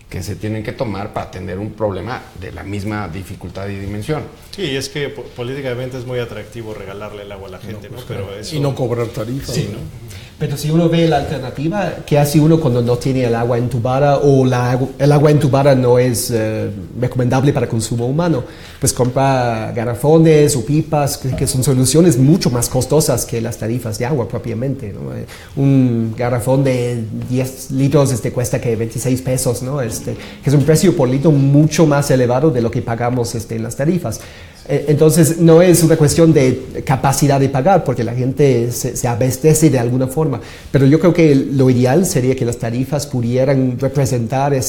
que se tienen que tomar para atender un problema de la misma dificultad y dimensión. Sí, es que políticamente es muy atractivo regalarle el agua a la gente, ¿no? Pero eso... Y no cobrar tarifas. Sí, ¿no? Pero si uno ve la alternativa, ¿qué hace uno cuando no tiene el agua entubada o el agua entubada no es recomendable para consumo humano? Pues compra garrafones o pipas, que son soluciones mucho más costosas que las tarifas de agua propiamente, ¿no? Un garrafón de 10 litros cuesta que 26 pesos, ¿no? Que es un precio por litro mucho más elevado de lo que pagamos en las tarifas. Entonces no es una cuestión de capacidad de pagar, porque la gente se abastece de alguna forma, pero yo creo que lo ideal sería que las tarifas pudieran representar,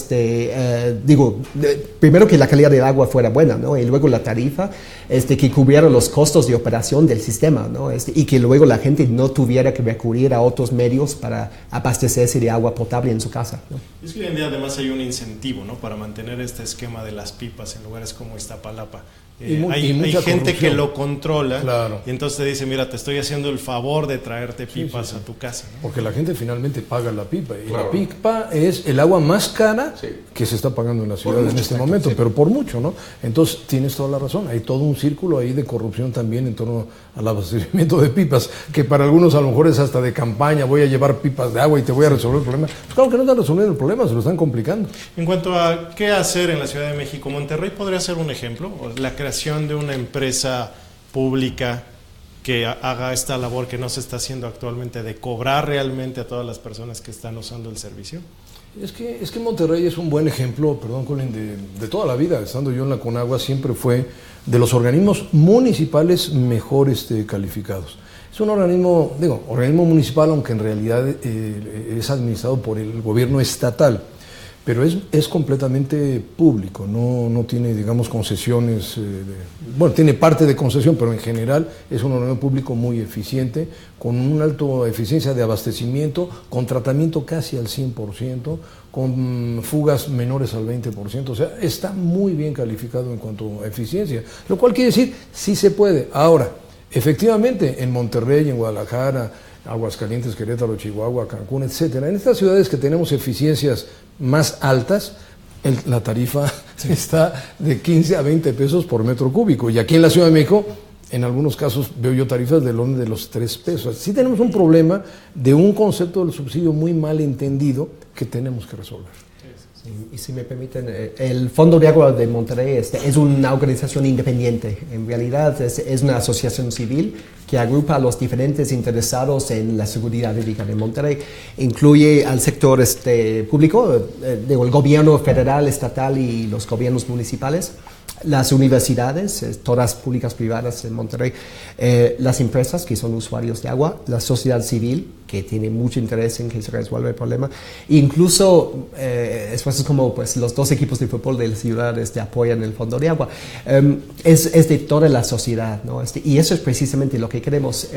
primero que la calidad del agua fuera buena, ¿no? Y luego la tarifa que cubriera los costos de operación del sistema, ¿no? Y que luego la gente no tuviera que recurrir a otros medios para abastecerse de agua potable en su casa, ¿no? Es que hoy en día además hay un incentivo, ¿no? Para mantener este esquema de las pipas en lugares como Iztapalapa. hay gente que lo controla, claro. Y entonces te dice, mira, te estoy haciendo el favor de traerte pipas a tu casa, ¿no? Porque la gente finalmente paga la pipa, y claro. La pipa es el agua más cara que se está pagando en la ciudad en este momento, pero por mucho, ¿no? Entonces tienes toda la razón, hay todo un círculo ahí de corrupción también en torno al abastecimiento de pipas, que para algunos a lo mejor es hasta de campaña, voy a llevar pipas de agua y te voy a resolver el problema. Pues claro que no están resolviendo el problema, se lo están complicando. En cuanto a qué hacer en la Ciudad de México, Monterrey podría ser un ejemplo, la creación de una empresa pública que haga esta labor que no se está haciendo actualmente, de cobrar realmente a todas las personas que están usando el servicio. Es que Monterrey es un buen ejemplo, perdón, Colin, de toda la vida. Estando yo en la Conagua, siempre fue de los organismos municipales mejor calificados. Es un organismo municipal, aunque en realidad es administrado por el gobierno estatal, pero es completamente público, no tiene, digamos, concesiones, tiene parte de concesión, pero en general es un organismo público muy eficiente, con una alta eficiencia de abastecimiento, con tratamiento casi al 100%, con fugas menores al 20%, o sea, está muy bien calificado en cuanto a eficiencia, lo cual quiere decir, sí se puede. Ahora, efectivamente, en Monterrey, en Guadalajara, Aguascalientes, Querétaro, Chihuahua, Cancún, etcétera, en estas ciudades que tenemos eficiencias más altas, la tarifa está de 15 a 20 pesos por metro cúbico, y aquí en la Ciudad de México, en algunos casos veo yo tarifas del orden de los 3 pesos. Sí tenemos un problema de un concepto del subsidio muy mal entendido que tenemos que resolver. Y si me permiten, el Fondo de Agua de Monterrey es una organización independiente. En realidad es una asociación civil que agrupa a los diferentes interesados en la seguridad hídrica de Monterrey. Incluye al sector público, el gobierno federal, estatal y los gobiernos municipales, las universidades, todas públicas, privadas en Monterrey, las empresas que son usuarios de agua, la sociedad civil, que tiene mucho interés en que se resuelva el problema, incluso esfuerzos como pues, los 2 equipos de fútbol de las ciudades apoyan el Fondo de Agua. Es de toda la sociedad, ¿no? Y eso es precisamente lo que queremos.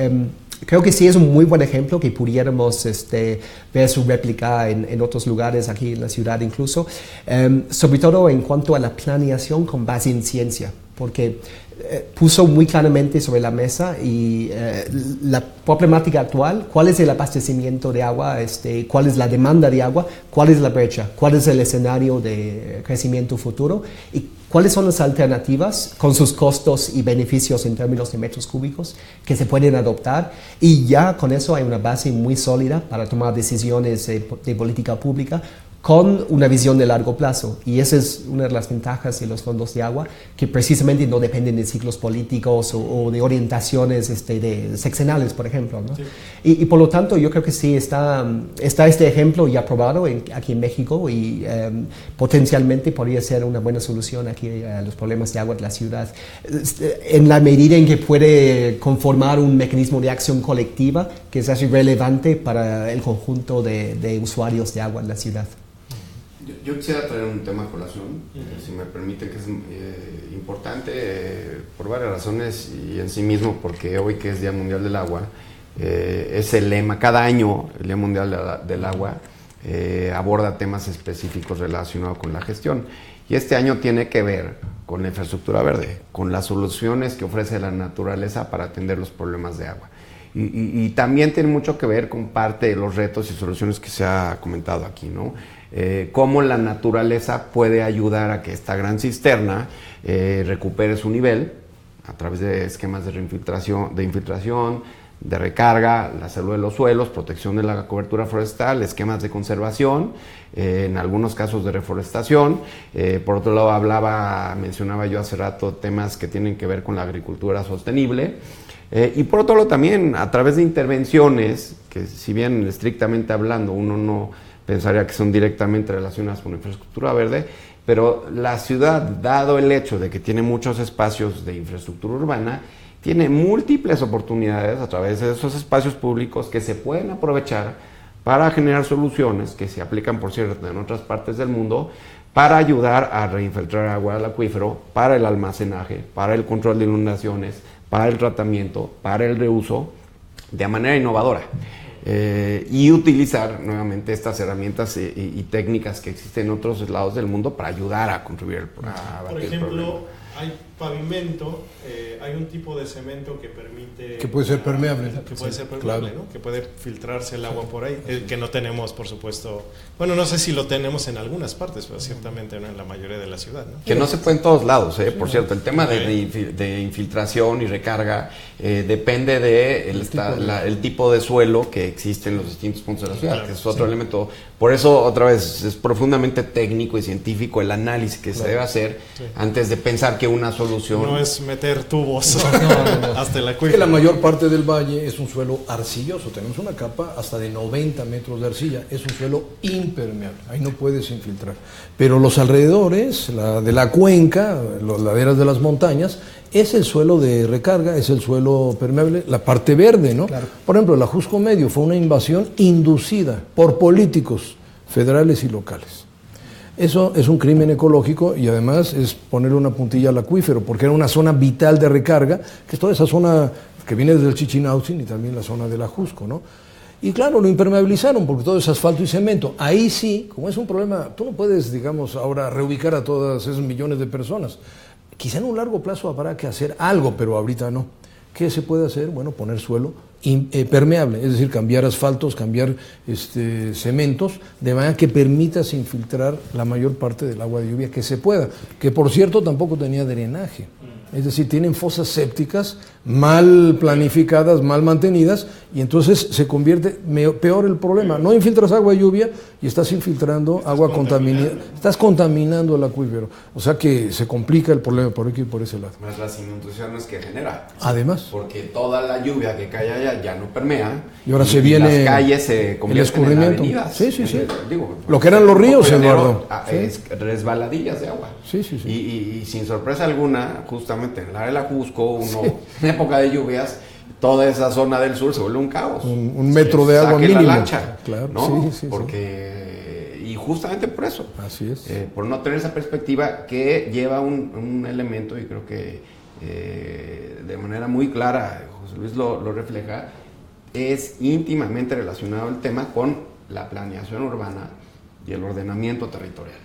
Creo que sí es un muy buen ejemplo que pudiéramos ver su réplica en otros lugares, aquí en la ciudad incluso, sobre todo en cuanto a la planeación con base en ciencia, porque puso muy claramente sobre la mesa y la problemática actual, cuál es el abastecimiento de agua, cuál es la demanda de agua, cuál es la brecha, cuál es el escenario de crecimiento futuro y cuáles son las alternativas con sus costos y beneficios en términos de metros cúbicos que se pueden adoptar, y ya con eso hay una base muy sólida para tomar decisiones de política pública con una visión de largo plazo. Y esa es una de las ventajas de los fondos de agua, que precisamente no dependen de ciclos políticos o de orientaciones de sexenales, por ejemplo, ¿no? Sí. Y por lo tanto yo creo que sí está este ejemplo ya probado aquí en México, y potencialmente podría ser una buena solución aquí a los problemas de agua de la ciudad, en la medida en que puede conformar un mecanismo de acción colectiva que es así relevante para el conjunto de usuarios de agua en la ciudad. Yo quisiera traer un tema a colación, si me permite, que es importante por varias razones, y en sí mismo porque hoy, que es Día Mundial del Agua, es el lema. Cada año el Día Mundial del Agua aborda temas específicos relacionados con la gestión, y este año tiene que ver con la infraestructura verde, con las soluciones que ofrece la naturaleza para atender los problemas de agua. Y también tiene mucho que ver con parte de los retos y soluciones que se ha comentado aquí, ¿no? Cómo la naturaleza puede ayudar a que esta gran cisterna recupere su nivel a través de esquemas de infiltración, de recarga, la salud de los suelos, protección de la cobertura forestal, esquemas de conservación, en algunos casos de reforestación. Por otro lado, mencionaba yo hace rato temas que tienen que ver con la agricultura sostenible. Y por otro lado también a través de intervenciones que, si bien estrictamente hablando uno no pensaría que son directamente relacionadas con infraestructura verde, pero la ciudad, dado el hecho de que tiene muchos espacios de infraestructura urbana, tiene múltiples oportunidades a través de esos espacios públicos que se pueden aprovechar para generar soluciones que se aplican, por cierto, en otras partes del mundo, para ayudar a reinfiltrar agua al acuífero, para el almacenaje, para el control de inundaciones, para el tratamiento, para el reuso, de manera innovadora. Y utilizar nuevamente estas herramientas y técnicas que existen en otros lados del mundo para ayudar a contribuir a por ejemplo, hay pavimento, hay un tipo de cemento que permite... Que puede ser permeable. Que puede ser permeable, claro. ¿no? Que puede filtrarse el agua por ahí, que no tenemos, por supuesto... Bueno, no sé si lo tenemos en algunas partes, pero ciertamente no en la mayoría de la ciudad, ¿no? Que no se puede en todos lados, por cierto. El tema de infiltración y recarga depende de el tipo de suelo que existe en los distintos puntos de la ciudad, que es otro elemento. Por eso, otra vez, es profundamente técnico y científico el análisis que se debe hacer antes de pensar que una solución... No es meter tubos hasta el acuífero. Que la mayor parte del valle es un suelo arcilloso. Tenemos una capa hasta de 90 metros de arcilla. Es un suelo impermeable. Ahí no puedes infiltrar. Pero los alrededores, de la cuenca, las laderas de las montañas, es el suelo de recarga, es el suelo permeable, la parte verde, ¿no? Claro. Por ejemplo, el Ajusco Medio fue una invasión inducida por políticos federales y locales. Eso es un crimen ecológico y además es ponerle una puntilla al acuífero, porque era una zona vital de recarga, que es toda esa zona que viene desde el Chichinautzin y también la zona del Ajusco, ¿no? Y claro, lo impermeabilizaron porque todo es asfalto y cemento. Ahí sí, como es un problema, tú no puedes, digamos, ahora reubicar a todas esas millones de personas. Quizá en un largo plazo habrá que hacer algo, pero ahorita no. ¿Qué se puede hacer? Bueno, poner suelo permeable, es decir, cambiar asfaltos, cambiar cementos, de manera que permitas infiltrar la mayor parte del agua de lluvia que se pueda, que por cierto tampoco tenía drenaje. Es decir, tienen fosas sépticas mal planificadas, mal mantenidas, y entonces se convierte peor el problema. No infiltras agua de lluvia y estás infiltrando agua contaminada. Estás contaminando el acuífero. O sea que se complica el problema por aquí y por ese lado. Más las inundaciones que genera. Además. Porque toda la lluvia que cae allá ya no permea. Y ahora se viene las calles se convierten en avenidas. Sí. Lo que eran los ríos, Eduardo. Es resbaladillas de agua. Sí. Y sin sorpresa alguna, justamente en el área del Ajusco, en época de lluvias, toda esa zona del sur se vuelve un caos. Un metro de agua mínimo. La lancha, claro, ¿no? Sí. Porque, y justamente por eso. Así es. Por no tener esa perspectiva que lleva un elemento, y creo que de manera muy clara José Luis lo refleja, es íntimamente relacionado el tema con la planeación urbana y el ordenamiento territorial.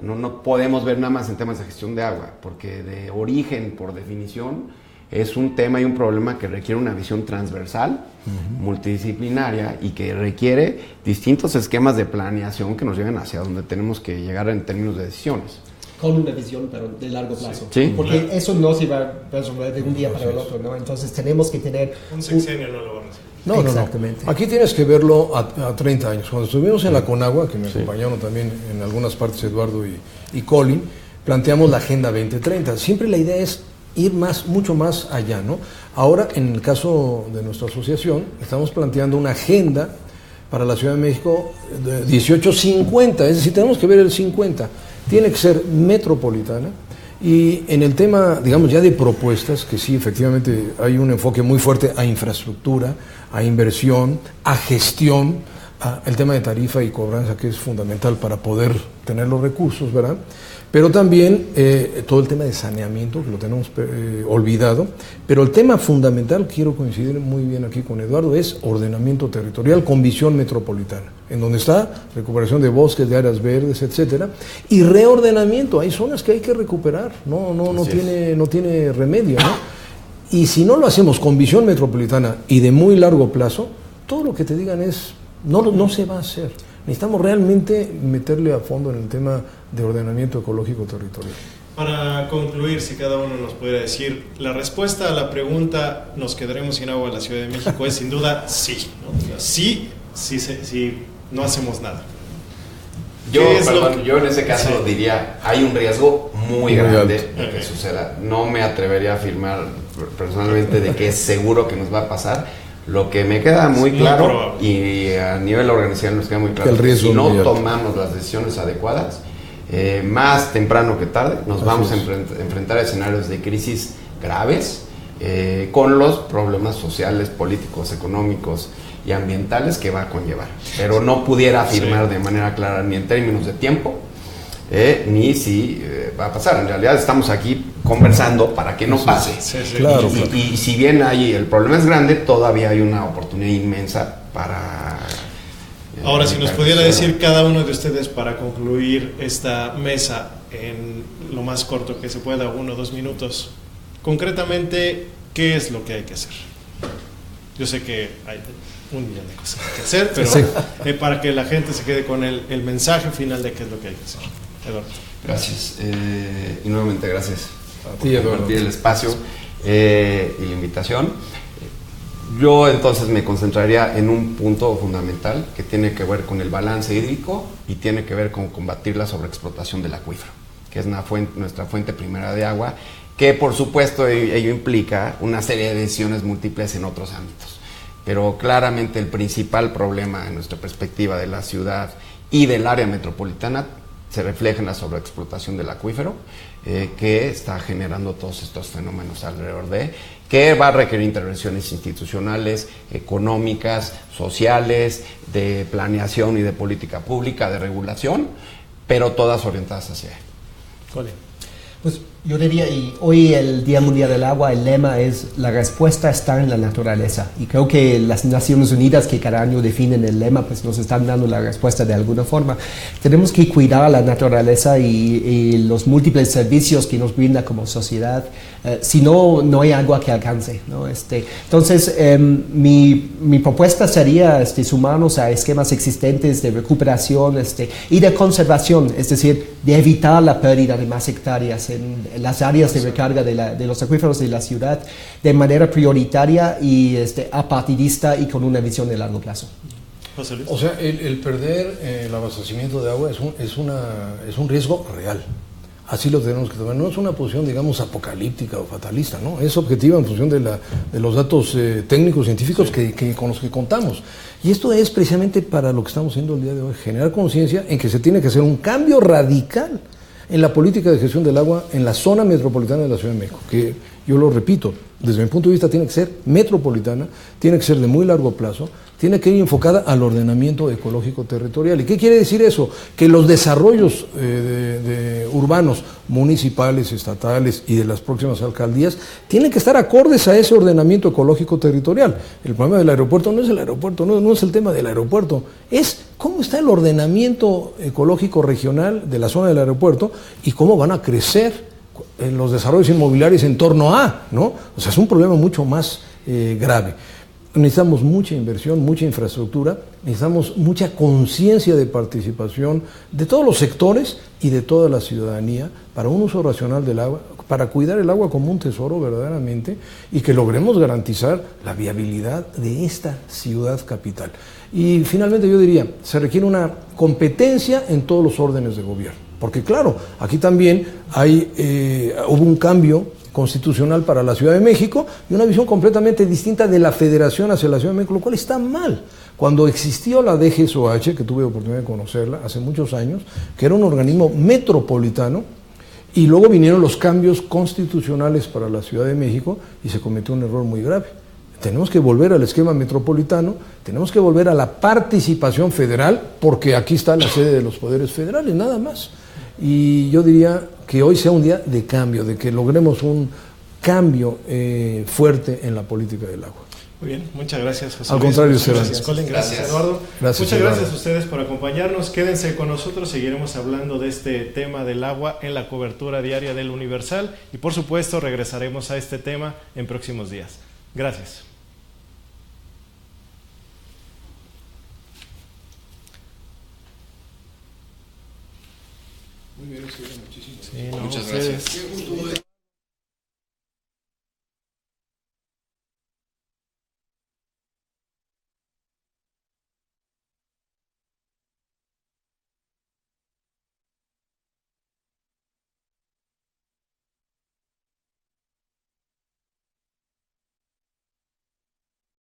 No podemos ver nada más en temas de gestión de agua, porque de origen, por definición, es un tema y un problema que requiere una visión transversal, multidisciplinaria, y que requiere distintos esquemas de planeación que nos lleven hacia donde tenemos que llegar en términos de decisiones. Con una visión, pero de largo plazo. Sí. Porque eso no se va a resolver de un día para el otro, ¿no? Entonces tenemos que tener... Un sexenio no lo van a hacer. No. Exactamente. Aquí tienes que verlo a 30 años. Cuando estuvimos en la Conagua, que me acompañaron también en algunas partes Eduardo y Colin, planteamos la Agenda 2030. Siempre la idea es ir mucho más allá, ¿no? Ahora, en el caso de nuestra asociación, estamos planteando una agenda para la Ciudad de México de 1850, es decir, tenemos que ver el 50. Tiene que ser metropolitana. Y en el tema, digamos, ya de propuestas, que sí, efectivamente hay un enfoque muy fuerte a infraestructura, a inversión, a gestión, el tema de tarifa y cobranza, que es fundamental para poder tener los recursos, ¿verdad? Pero también todo el tema de saneamiento, que lo tenemos olvidado. Pero el tema fundamental, quiero coincidir muy bien aquí con Eduardo, es ordenamiento territorial con visión metropolitana, en donde está recuperación de bosques, de áreas verdes, etcétera, y reordenamiento. Hay zonas que hay que recuperar, no tiene remedio, ¿no? Y si no lo hacemos con visión metropolitana y de muy largo plazo, todo lo que te digan no se va a hacer. Necesitamos realmente meterle a fondo en el tema de ordenamiento ecológico territorial. Para concluir, si cada uno nos pudiera decir, la respuesta a la pregunta ¿nos quedaremos sin agua en la Ciudad de México? Es sin duda sí, ¿no? Sí, no hacemos nada. Yo en ese caso diría, hay un riesgo muy grande de que suceda. No me atrevería a afirmar personalmente de que es seguro que nos va a pasar. Lo que me queda muy claro, y a nivel organizacional nos queda muy claro, que si no tomamos las decisiones adecuadas, más temprano que tarde nos vamos a enfrentar a escenarios de crisis graves, con los problemas sociales, políticos, económicos y ambientales que va a conllevar. Pero no pudiera afirmar de manera clara ni en términos de tiempo, ni si va a pasar. En realidad estamos aquí conversando para que no pase. Claro. Y si bien el problema es grande, todavía hay una oportunidad inmensa para... Ahora, si nos pudiera decir cada uno de ustedes, para concluir esta mesa, en lo más corto que se pueda, 1 o 2 minutos, concretamente, ¿qué es lo que hay que hacer? Yo sé que hay un millón de cosas que hacer, pero sí, para que la gente se quede con el mensaje final de qué es lo que hay que hacer. Eduardo. Gracias. Y nuevamente gracias por compartir el espacio y la invitación. Yo entonces me concentraría en un punto fundamental que tiene que ver con el balance hídrico y tiene que ver con combatir la sobreexplotación del acuífero, que es nuestra fuente primera de agua, que por supuesto ello implica una serie de decisiones múltiples en otros ámbitos. Pero claramente el principal problema en nuestra perspectiva de la ciudad y del área metropolitana se refleja en la sobreexplotación del acuífero, que está generando todos estos fenómenos alrededor que va a requerir intervenciones institucionales, económicas, sociales, de planeación y de política pública, de regulación, pero todas orientadas hacia él. Pues yo diría, y hoy el Día Mundial del Agua, el lema es la respuesta está en la naturaleza. Y creo que las Naciones Unidas, que cada año definen el lema, pues nos están dando la respuesta de alguna forma. Tenemos que cuidar la naturaleza y los múltiples servicios que nos brinda como sociedad. Si no, no hay agua que alcance, ¿no? Entonces, mi propuesta sería sumarnos a esquemas existentes de recuperación y de conservación, es decir, de evitar la pérdida de más hectáreas en las áreas de recarga de los acuíferos de la ciudad de manera prioritaria y apartidista y con una visión de largo plazo. José Luis. O sea, el perder el abastecimiento de agua es un riesgo real. Así lo tenemos que tomar. No es una posición, digamos, apocalíptica o fatalista, ¿no? Es objetiva en función de los datos técnicos, científicos con los que contamos. Y esto es precisamente para lo que estamos haciendo el día de hoy, generar conciencia en que se tiene que hacer un cambio radical en la política de gestión del agua en la zona metropolitana de la Ciudad de México, que yo lo repito, desde mi punto de vista tiene que ser metropolitana, tiene que ser de muy largo plazo, tiene que ir enfocada al ordenamiento ecológico territorial. ¿Y qué quiere decir eso? Que los desarrollos urbanos, municipales, estatales y de las próximas alcaldías tienen que estar acordes a ese ordenamiento ecológico territorial. El problema del aeropuerto no es el aeropuerto, no es el tema del aeropuerto, es cómo está el ordenamiento ecológico regional de la zona del aeropuerto y cómo van a crecer en los desarrollos inmobiliarios en torno a, ¿no? O sea, es un problema mucho más grave. Necesitamos mucha inversión, mucha infraestructura, necesitamos mucha conciencia de participación de todos los sectores y de toda la ciudadanía para un uso racional del agua, para cuidar el agua como un tesoro verdaderamente y que logremos garantizar la viabilidad de esta ciudad capital. Y finalmente yo diría, se requiere una competencia en todos los órdenes de gobierno, porque claro, aquí también hubo un cambio constitucional para la Ciudad de México y una visión completamente distinta de la federación hacia la Ciudad de México, lo cual está mal. Cuando existió la DGSOH, que tuve oportunidad de conocerla hace muchos años, que era un organismo metropolitano, y luego vinieron los cambios constitucionales para la Ciudad de México y se cometió un error muy grave. Tenemos que volver al esquema metropolitano, tenemos que volver a la participación federal, porque aquí está la sede de los poderes federales, nada más. Y yo diría que hoy sea un día de cambio, de que logremos un cambio fuerte en la política del agua. Muy bien, muchas gracias, José Al Luis. contrario, muchas gracias, Colin. Gracias, Eduardo. Gracias, muchas Eduardo. gracias a ustedes por acompañarnos. Quédense con nosotros, seguiremos hablando de este tema del agua en la cobertura diaria del Universal y por supuesto regresaremos a este tema en próximos días. Gracias. Muy bien, muchísimo. Sí, Muchas gracias.